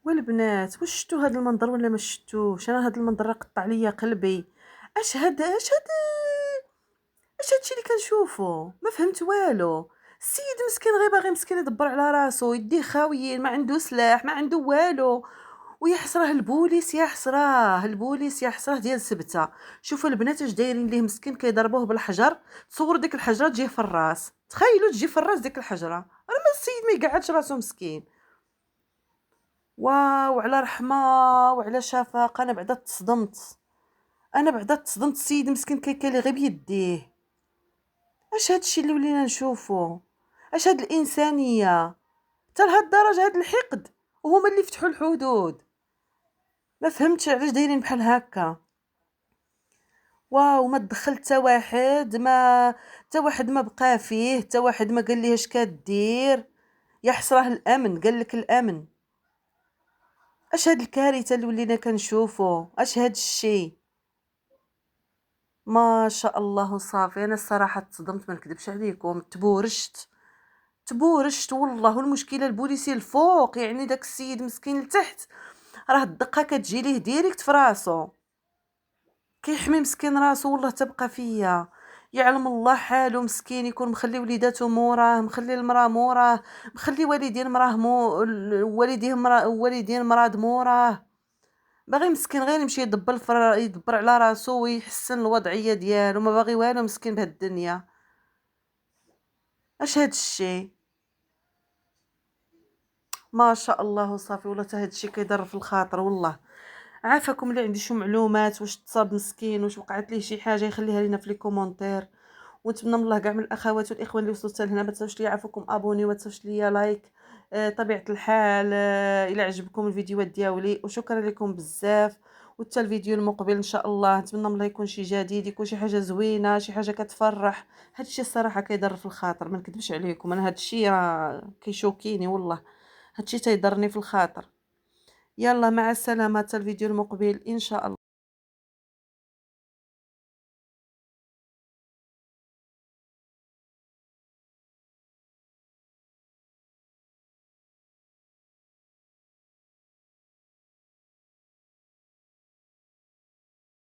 والبنات واش شفتوا هذا المنظر ولا ما شفتوش؟ انا هذا المنظر راه قطع ليا قلبي. اش هادشي اللي كنشوفو؟ ما فهمت والو. السيد مسكين غير باغي مسكين يدبر على راسو، يديه خاويين، ما عنده سلاح، ما عنده والو. ويا حسراه البوليس، يا حسراه البوليس، يا حسراه ديال سبته. شوفوا البنات اش دايرين ليه مسكين، كيضربوه بالحجر. تصور ديك الحجره تجيه في الراس، تخيلوا تجي في الراس ديك الحجره، راه ما السيد ما يقعدش راسو مسكين. واو على رحمه وعلى شفقه، انا بعدا تصدمت. السيد مسكين كيكالي غير بيديه. اش هادشي اللي ولينا نشوفو؟ اش هاد الانسانيه؟ حتى لهاد الدرجه هاد الحقد، وهما اللي فتحوا الحدود. ما فهمتش علاش دايرين بحال هكا. واو ما تدخل حتى واحد ما بقى فيه، حتى واحد ما قال ليه اش كدير. يا حسراه الامن، قال لك الامن. اش هاد الكارثه اللي ولينا كنشوفو؟ اش هاد الشيء؟ ما شاء الله. صافي انا الصراحه تصدمت، ما نكذبش عليكم، تبورشت والله. والمشكله البوليسي الفوق، يعني داك السيد مسكين لتحت، راه الدقه كتجي ليه ديريكت في راسو، كيحمي مسكين راسو. والله تبقى فيا، يعلم الله حاله مسكين، يكون مخلي وليداتو موراه، مخلي المراه موراه، مخلي والدين مراه والدين مراد موراه. باغي مسكين غير يمشي يدبر على راسو ويحسن الوضعيه ديالو، ما باغي والو مسكين بهاد الدنيا. اش هاد الشيء؟ ما شاء الله. صافي والله حتى هاد الشيء كيضر في الخاطر والله. عافاكم اللي عندي شي معلومات، واش تصاب مسكين، واش وقعت ليه شي حاجه، يخليها لينا في لي كومونتير. ونتمنى من الله كاع من الاخوات والاخوه اللي وصلوا حتى لهنا ما تنساوش ليا عافاكم ابوني، وما تنساوش ليا لايك. طبيعه الحال، الى عجبكم الفيديوهات ديالي، وشكرا لكم بزاف. وحتى الفيديو المقبل ان شاء الله نتمنى من الله يكون شي جديد، يكون شي حاجه زوينه، شي حاجه كتفرح. هادشي الصراحه كيضر في الخاطر، ما نكذبش عليكم، انا هادشي راه كيشوكيني والله. هادشي تيضرني في الخاطر. يلا مع السلامه، حتى الفيديو المقبل ان شاء الله.